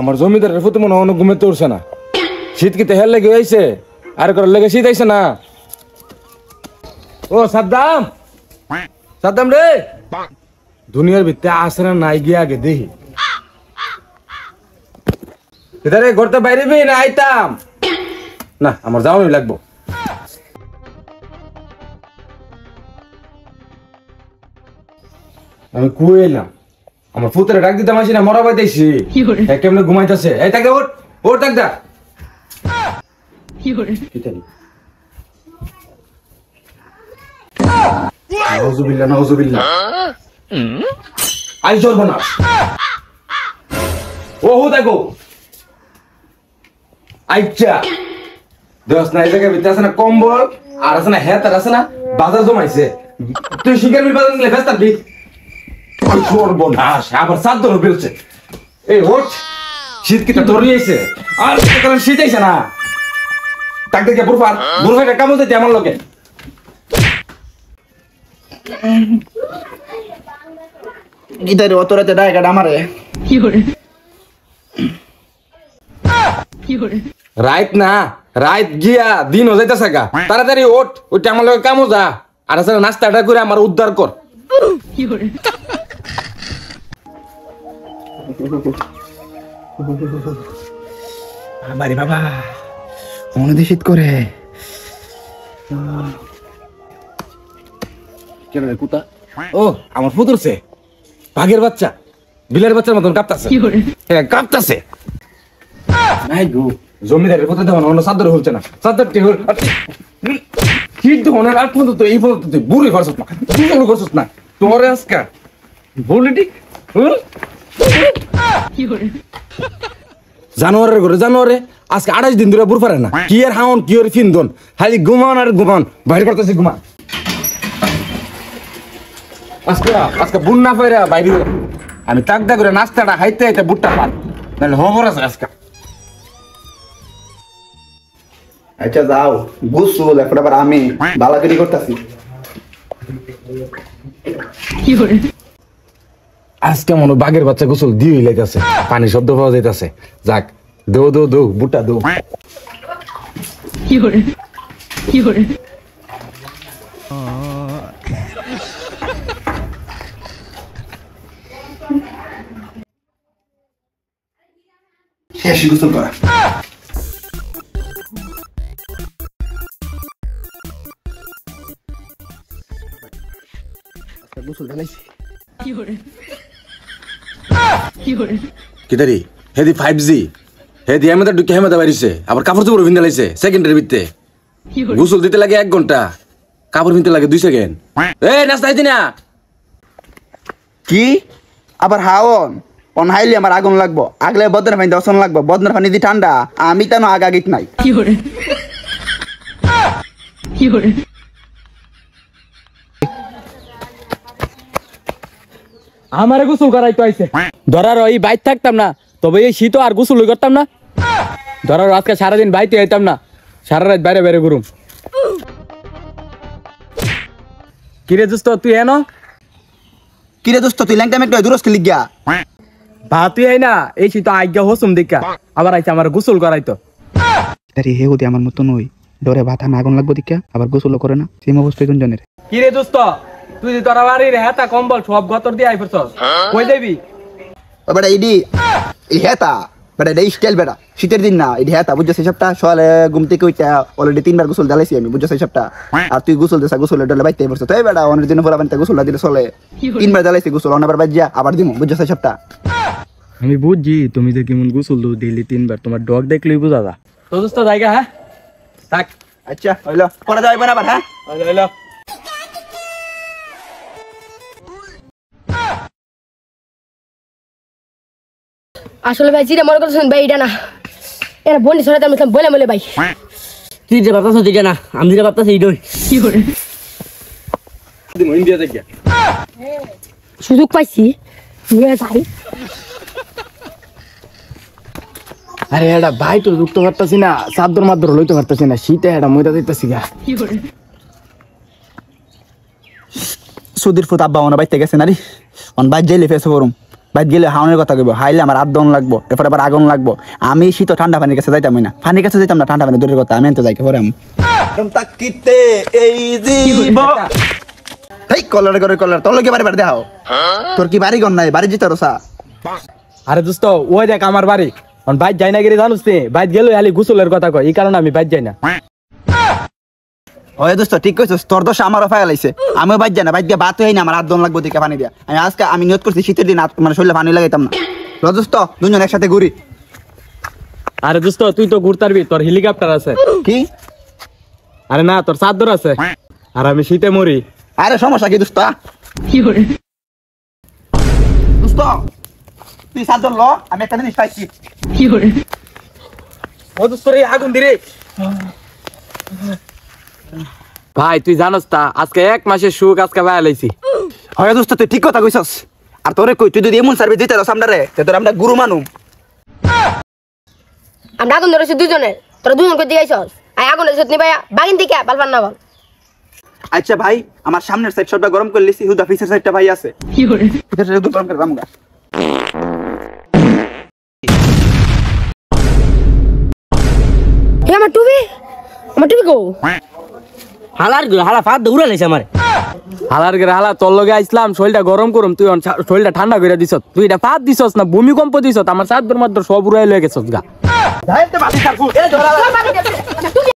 আমার জমিদারের প্রতি মনে হয় ঘুমেতে উঠছে না। শীত কি তেহার লেগে হয়েছে? আর করার লেগে শীত আইছে না। ও সাদ্দাম, সাদ্দাম রে, দুনিয়ার ভিতরে আসে না নাই গিয়ে আগে দেখি। এদারে ঘরতে বাইরে না আইতাম না, আমার যাওয়াই লাগবো। আমি কুয়ে এলাম, আমার ফুতরে ডাক দিতাম আসি না, মরা পাইতেছি কেমনে ঘুমাইতেছে। এই তাকে ওঠ ওঠ, ডাক দা। নাউজুবিল্লাহ নাউজুবিল্লাহ, আই সর্বনাশ। ও হু দেখো আইচ্ছা দোস না, এই জায়গায় ভিতরে আছে না কম্বল, আর আছে না হেতার আছে না বাজার জমাইছে। তুই শিকার মিল বাজার নিলে ব্যস্ত থাকবি। সর্বনাশ, আবার চাদর বেলছে। এই ওঠ, শীত কিটা ধরিয়েছে, আর কারণ শীত আইছে না। তাক দেখে বুরফার বুরফাটা কামড় দিতে আমার লোকে। গিটারে অত রাতে ডায়গাটা আমারে রাইত না, রাইত গিয়া দিন হয়ে যাইতেছে গা। তাড়াতাড়ি ওঠ, ওইটা আমার লোকে কামো যা, আর আসলে নাস্তাটা করে আমার উদ্ধার কর। বাড়ি বাবা মনে শীত করে। ও আমার ফুতুরছে, বাঘের বাচ্চা, বিলের বাচ্চার মতন কাঁপতাছে। হ্যাঁ কাঁপতাছে। নাই গো, জমিদারের কথা দেওয়া অন্য চাদর হচ্ছে না। চাদরটি হল শীত ধনের আর পর্যন্ত এই পর্যন্ত তুই বুড়ি করছিস না, বুড়ি করছিস না। তোমার আজকা বলিটি জানোয়ারের ঘরে জানোয়ারে আজকে 28 দিন ধরে বুড় পারে না। কি আর হাউন কি আর ফিন্দন, খালি ঘুমান আর ঘুমান, বাইরে করতেছে ঘুমান। আজকে আজকে বুন না পাইরা বাইরে আমি তাকদা করে নাস্তাটা খাইতে খাইতে বুটটা পার, নাহলে খবর আছে আজকে। আচ্ছা যাও, গোসল এখন আবার আমি বালাগাড়ি করতেছি। আজকে মনে বাঘের বাচ্চা গোসল দিয়ে লেগেছে, পানি শব্দ পাওয়া যাইতেছে। যাক দো দো দো বুটটা দো। শেষ গোসল করা। গোসল ঢালাইছি। কিদারি হেদি 5G হেদি আমাদের ঢুকে হেমাদা বাড়িছে, আবার কাপড় চোপড় ভিন্দা লাইছে। সেকেন্ডের ভিতরে গোসল দিতে লাগে 1 ঘন্টা, কাপড় ভিনতে লাগে 2 সেকেন্ড। এই নাস্তা আইতি না কি আবার হাওন অন হাইলে আমার আগুন লাগবো, আগলে বদনের পানি দর্শন লাগবো। বদনের পানি দি ঠান্ডা, আমি তো আগাগিক নাই। আমারে গোসল করাইতে আইছে। ধরার ওই বাইত থাকতাম না, তবে এই শীত আর গোসল করতাম না। ধরার আজকে সারাদিন বাইতে আইতাম না, সারা রাত বাইরে বাইরে ঘুরুম। কিরে দোস্ত তুই এনো? কিরে দোস্ত তুই ল্যাংটা মেকটা দূরস্কে লিগিয়া ভা তুই আই না, এই শীত আজ্ঞা হসুম দেখা আবার আইছে আমার গোসল করাইতো। আরে হে ওদি আমার মতন ওই ডরে ভাতা না আগুন লাগবো দেখা আবার গোসল করে না, সেম অবস্থায় দুজনের। কিরে দোস্ত তুই তোরা বাড়ির হেতা কম্বল সব গতর দিয়ে আইফরছস, কই যাবি? ও বেটা ইডি এই হেতা বেটা এই স্টাইল বেটা শীতের দিন না, এই হেতা বুঝছিস সবটা সকালে ঘুম থেকে উঠা অলরেডি 3 বার গোসল ঢালাইছি আমি, বুঝছিস সবটা। আর তুই গোসল দেছা গোসলের ডলে বাইতে পড়ছ, তাই বেটা অনেক দিন পর বানতে গোসল দিলে চলে। 3 বার ঢালাইছি গোসল, অনেকবার বাজ্যা আবার দিমু, বুঝছিস সবটা। আমি বুঝছি তুমি যে কেমন গোসল দো দিলি 3 বার, তোমার ডগ দেখলেই বুঝা যা। তো দোস্ত জায়গা হ্যাঁ থাক। আচ্ছা হইলো, পরে যাইবেন আবার। হ্যাঁ হইলো। আসলে ভাই জিরে মনে করছেন ভাই এটা না, এরা বন্ডি ছড়াতে আমি বলে বলে ভাই। তুই যে বাতাস দিটা না, আমি যে বাতাস এইডই কি করে দিন ইন্ডিয়া থেকে সুযোগ পাইছি নিয়ে যাই। আরে এটা ভাই তো যুক্ত করতেছি না, চাদর মাদর লইতে পারতেছি না, শীতে এটা ময়দা দিতেছি গা। কি করে সুধীর ফুত আব্বা ওনা বাইতে গেছে না রে, অন বাইর যাইলে ফেসে পড়ুম। বাইত গেলে হাওনের কথা কইব, হাইলে আমার আদন লাগবো, এরপর আবার আগুন লাগবো। আমি শীত ঠান্ডা পানির কাছে যাইতাম না, পানির কাছে যাইতাম না, ঠান্ডা পানি দূরের কথা, আমি তো যাইকে পরে আমি তাকিতে এই জীব এই কলার করে কলার তোর লোকে বাড়ি বাড়ি দেখাও, তোর কি বাড়ি গন নাই, বাড়ি যেতে রসা। আরে দোস্ত ওই দেখ আমার বাড়ি, বাইক যাই না গেলে জানুস নি, বাইক গেলে খালি গোসলের কথা কয়, এই কারণে আমি বাইক যাই না। ওই দোস্ত ঠিক কইছস, তোর দোষ আমারও ফায়াল আইছে, আমিও বাইত যাই না, বাইত গিয়ে বাত হই না, আমার আদন লাগবো দিকে পানি দিয়া। আমি নিয়ত করছি শীতের দিন মানে শরীরে পানি লাগাইতাম না। দোস্ত দুজন একসাথে ঘুরি। আরে দোস্ত তুই তো ঘুরতে পারবি, তোর হেলিকপ্টার আছে। কি? আরে না, তোর চাদর আছে, আর আমি শীতে মরি। আরে সমস্যা কি দোস্ত? দোস্ত তুই সাদর ল, আমি একটা জিনিস পাইছি। ও দোস্ত রে আগুন দিরে। ভাই তুই জানোস তা আজকে 1 মাসের সুখ আজকে ভাই লাইছি। হয় দোস্ত তুই ঠিক কথা কইছস, আর তোরে কই তুই যদি এমন সার্ভিস দিতে রস আমরারে, তে তোর আমরা গুরু মানুম। আমরা আগুন ধরেছি দুজনের, তোরা দুজন কই দিয়েছস? আই আগুন ধরেছিস নি ভাইয়া, বাগিন থেকে বালপান না বল। আচ্ছা ভাই, আমার সামনের সাইড সবটা গরম করে লিছি, হুদা পিছের সাইডটা ভাই আছে। কি করে? পিছের সাইড গরম করে রামগা। হে আমার টুপি গো। হালা ফাঁদ দৌড়া লাইছে আমার। হালার গেরে হালা তোর লগে আইসলাম, শরীরটা গরম করুম, তুই শরীরটা ঠান্ডা করে দিছস। তুই এটা ফাঁদ দিছস না ভূমিকম্প দিছস, আমার চাদর মাত্র সব উড়াই লয়ে গেছস গা। যাইতে বাসি থাকু, এ ধরা